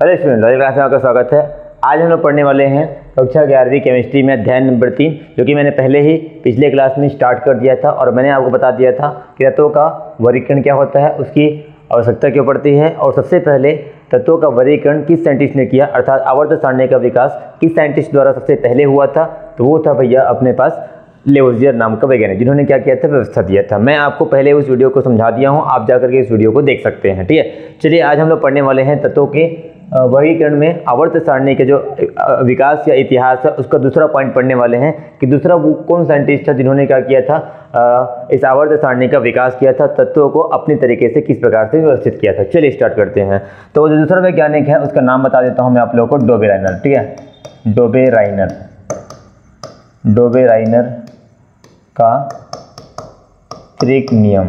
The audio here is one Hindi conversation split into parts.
हेलो स्टूडेंट, आज क्लास में आपका स्वागत है। आज हम लोग पढ़ने वाले हैं कक्षा 11वीं केमिस्ट्री में अध्याय नंबर 3, जो कि मैंने पहले ही पिछले क्लास में स्टार्ट कर दिया था और मैंने आपको बता दिया था कि तत्वों का वर्गीकरण क्या होता है, उसकी आवश्यकता क्यों पड़ती है और सबसे पहले तत्वों का वर्गीकरण किस साइंटिस्ट ने किया, अर्थात आवर्त सारणी का विकास किस साइंटिस्ट द्वारा सबसे पहले हुआ था। तो वो था भैया अपने पास लेवोजियर नाम का वैज्ञानिक, जिन्होंने क्या किया था, व्यवस्था दिया था। मैं आपको पहले उस वीडियो को समझा दिया हूँ, आप जाकर के इस वीडियो को देख सकते हैं। ठीक है, चलिए आज हम लोग पढ़ने वाले हैं तत्वों के वर्गीकरण में आवर्त सारणी के जो विकास या इतिहास है उसका दूसरा पॉइंट पढ़ने वाले हैं कि दूसरा वो कौन साइंटिस्ट था जिन्होंने क्या किया था, इस आवर्त सारणी का विकास किया था, तत्वों को अपनी तरीके से किस प्रकार से व्यवस्थित किया था। चलिए स्टार्ट करते हैं। तो जो दूसरा वैज्ञानिक है उसका नाम बता देता हूँ मैं आप लोगों को, डोबे राइनर। ठीक है, डोबे राइनर का त्रिक नियम,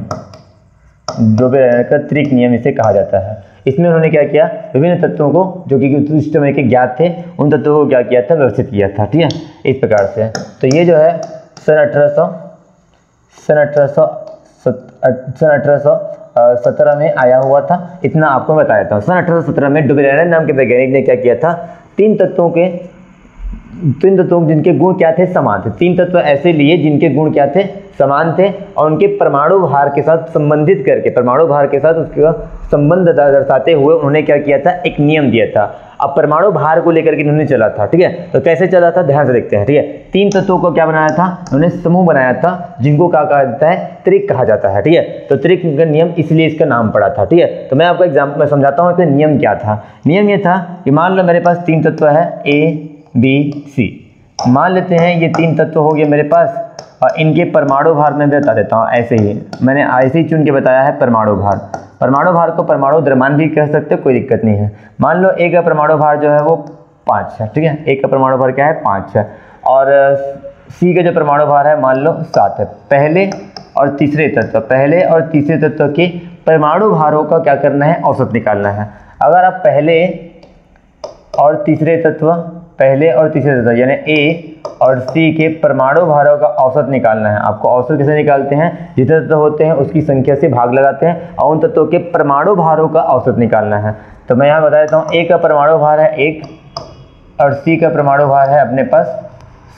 डोबे राइनर का त्रिक नियम इसे कहा जाता है। इसमें उन्होंने क्या किया, विभिन्न तत्वों को जो कि उस समय के ज्ञात थे उन तत्वों को क्या किया था, व्यवस्थित किया था। ठीक है, इस प्रकार से। तो ये जो है सन 1817 में आया हुआ था, इतना आपको बता देता हूँ। सन 1817 में डोबे राइनर नाम के वैज्ञानिक ने क्या किया था, तीन तत्वों जिनके गुण क्या थे, समान थे। तीन तत्व ऐसे लिए जिनके गुण क्या थे, समान थे, और उनके परमाणु भार के साथ संबंधित करके, परमाणु भार के साथ उसका संबंध दर्शाते हुए उन्होंने क्या किया था, एक नियम दिया था। अब परमाणु भार को लेकर के उन्होंने चला था। ठीक है, तो कैसे चला था, ध्यान से देखते हैं। ठीक है, तीन तत्वों को क्या बनाया था, उन्होंने समूह बनाया था, जिनको क्या कहा जाता है, त्रिक कहा जाता है। ठीक है, तो त्रिक का नियम इसलिए इसका नाम पड़ा था। ठीक है, तो मैं आपको एग्जाम्पल में समझाता हूँ कि नियम क्या था। नियम ये था कि मान लो मेरे पास तीन तत्व है A, B, C। मान लेते हैं ये तीन तत्व हो गए मेरे पास, और इनके परमाणु भार में बता देता हूँ। ऐसे ही मैंने ऐसे ही चुन के बताया है परमाणु भार। परमाणु भार को परमाणु द्रव्यमान भी कह सकते हो, कोई दिक्कत नहीं है। मान लो A का परमाणु भार जो है वो 5 है। ठीक है, A का परमाणु भार क्या है, 5 है, और C का जो परमाणु भार है मान लो 7 है। पहले और तीसरे तत्व के परमाणु भारों का क्या करना है, औसत निकालना है। अगर आप पहले और तीसरे तत्व यानी A और C के परमाणु भारों का औसत निकालना है। आपको औसत कैसे निकालते हैं, जितने तत्व होते हैं उसकी संख्या से भाग लगाते हैं और उन तत्वों के परमाणु भारों का औसत निकालना है। तो मैं यहाँ बता देता हूँ, A का परमाणु भार है 1 और C का परमाणु भार है अपने पास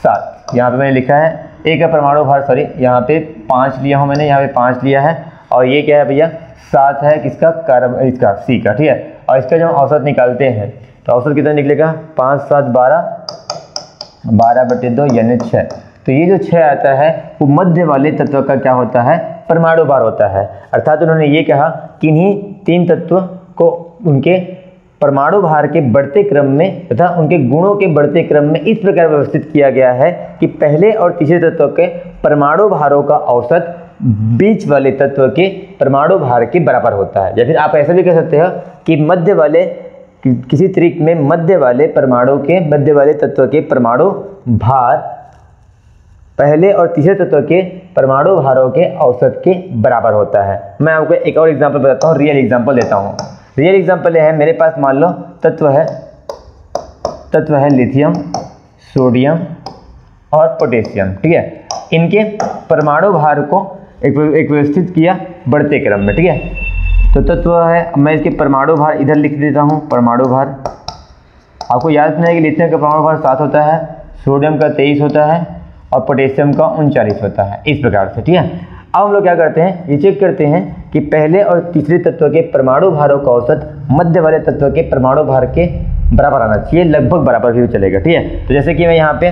7। यहाँ पे मैंने लिखा है A का परमाणु भार, यहाँ पे 5 लिया हूँ मैंने, यहाँ पे 5 लिया है, और ये क्या है भैया, 7 है किसका, इसका C का। ठीक है, और इसका जब औसत निकालते हैं तो औसत कितना निकलेगा, 5 7 12/2 यानी 6। तो ये जो 6 आता है वो मध्य वाले तत्व का क्या होता है, परमाणु भार होता है। अर्थात उन्होंने ये कहा कि इन्हीं तीन तत्व को उनके परमाणु भार के बढ़ते क्रम में तथा उनके गुणों के बढ़ते क्रम में इस प्रकार व्यवस्थित किया गया है कि पहले और तीसरे तत्व के परमाणु भारों का औसत बीच वाले तत्व के परमाणु भार के बराबर होता है। या फिर आप ऐसा भी कह सकते हो कि मध्य वाले किसी त्रिक में मध्य वाले तत्व के परमाणु भार पहले और तीसरे तत्व के परमाणु भारों के औसत के बराबर होता है। मैं आपको एक और एग्जांपल बताता हूँ, रियल एग्जांपल देता हूँ। रियल एग्जांपल है, मेरे पास मान लो तत्व है लिथियम, सोडियम और पोटेशियम। ठीक है, इनके परमाणु भार को एक व्यवस्थित किया बढ़ते क्रम में। ठीक है, तो तत्व है, मैं इसके परमाणु भार इधर लिख देता हूँ। परमाणु भार आपको याद रखना है कि लिथियम का परमाणु भार 7 होता है, सोडियम का 23 होता है और पोटेशियम का 39 होता है, इस प्रकार से। ठीक है, अब हम लोग क्या करते हैं, ये चेक करते हैं कि पहले और तीसरे तत्व के परमाणु भारों का औसत मध्य वाले तत्व के परमाणु भार के बराबर आना चाहिए, लगभग बराबर भी चलेगा। ठीक है, तो जैसे कि मैं यहाँ पे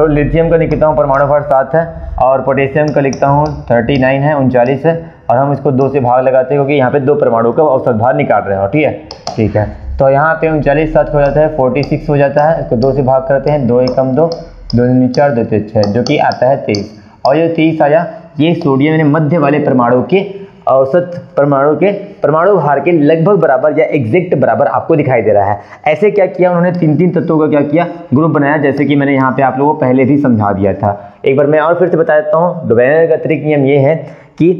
लिथियम का लिखता हूँ परमाणु भार 7 है, और पोटेशियम का लिखता हूँ 39 है, 39 है, और हम इसको 2 से भाग लगाते हैं क्योंकि यहाँ पे 2 परमाणु का औसत भार निकाल रहे हो। ठीक है, ठीक है, तो यहाँ पे 39 7 हो जाता है, 46 हो जाता है। इसको 2 से भाग करते हैं, 2 एकम 2, 2 दूनी 4, 2 3 6, जो कि आता है 23। और ये 23 आया, ये सोडियम यानी मध्य वाले परमाणु के औसत परमाणु भार के लगभग बराबर या एग्जैक्ट बराबर आपको दिखाई दे रहा है। ऐसे क्या किया उन्होंने, तीन तत्वों का क्या किया, ग्रुप बनाया, जैसे कि मैंने यहाँ पे आप लोगों को पहले भी समझा दिया था। एक बार मैं और फिर से बता देता हूँ। डोबे राइनर का त्रिक नियम ये है कि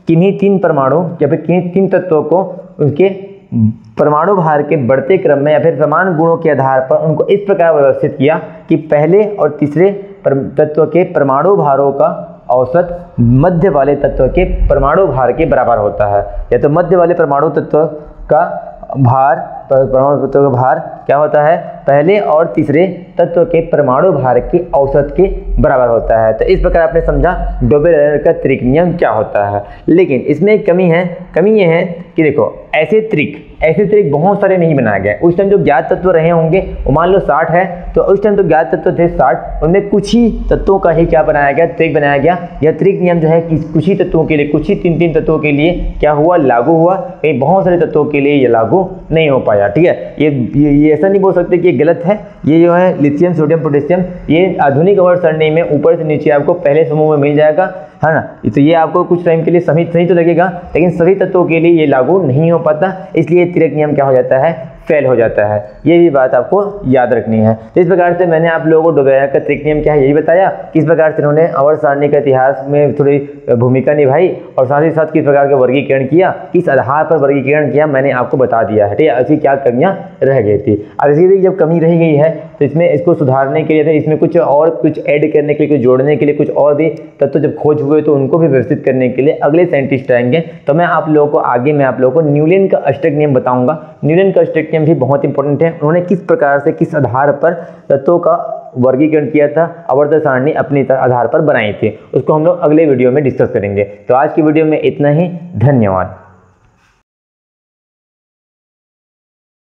किन्हीं तीन परमाणु या फिर किन्हीं तीन तत्वों को उनके परमाणु भार के बढ़ते क्रम में या फिर समान गुणों के आधार पर उनको इस प्रकार व्यवस्थित किया कि पहले और तीसरे तत्व के परमाणु भारों का औसत मध्य वाले तत्व के परमाणु भार के बराबर होता है। या तो मध्य वाले परमाणु तत्व का भार परमाणु तत्व का भार क्या होता है, पहले और तीसरे तत्व के परमाणु भार के औसत के बराबर होता है। तो इस प्रकार आपने समझा डोबेल का त्रिक नियम क्या होता है। लेकिन इसमें एक कमी है, कमी ये है कि देखो ऐसे त्रिक बहुत सारे नहीं बनाए गए। उस टाइम जो ज्ञात तत्व रहे होंगे वो मान लो 60 है, तो उस टाइम तो ज्ञात तत्व थे 60, उनमें कुछ ही तत्वों का ही क्या बनाया गया, त्रिक बनाया गया। यह त्रिक नियम जो है कि कुछ ही तत्वों के लिए, कुछ ही 3 तत्वों के लिए क्या हुआ, लागू हुआ। कहीं बहुत सारे तत्वों के लिए ये लागू नहीं हो पाया। ठीक है, ये ऐसा नहीं बोल सकते कि ये गलत है। ये जो है लिथियम, सोडियम, पोटेशियम, ये आधुनिक आवर्त सारणी में ऊपर से नीचे आपको पहले समूह में मिल जाएगा, है ना। तो ये आपको कुछ टाइम के लिए सही तो लगेगा, लेकिन सभी तत्वों के लिए ये लागू नहीं हो पाता, इसलिए त्रिक नियम क्या हो जाता है, फेल हो जाता है। ये भी बात आपको याद रखनी है। तो इस प्रकार से मैंने आप लोगों को डोबेल का त्रिक नियम क्या है यही बताया, किस प्रकार से इन्होंने आवर्त सारणी के इतिहास में थोड़ी भूमिका निभाई और साथ ही साथ किस प्रकार का वर्गीकरण किया, किस आधार पर वर्गीकरण किया, मैंने आपको बता दिया है। ठीक है, ऐसी क्या कमियां रह गई थी। अब इसकी जब कमी रह गई है तो इसमें इसको सुधारने के लिए, इसमें कुछ ऐड करने के लिए, कुछ जोड़ने के लिए, कुछ और भी तत्व जब खोज हुए तो उनको भी व्यवस्थित करने के लिए अगले साइंटिस्ट आएंगे। तो मैं आप लोगों को न्यूलन का अष्टक नियम बताऊंगा। न्यूलन का अष्टक नियम भी बहुत इंपॉर्टेंट है। उन्होंने किस प्रकार से, किस आधार पर तत्वों का वर्गीकरण किया था, आवर्त सारणी अपने आधार पर बनाई थी, उसको हम लोग अगले वीडियो में डिस्कस करेंगे। तो आज की वीडियो में इतना ही, धन्यवाद।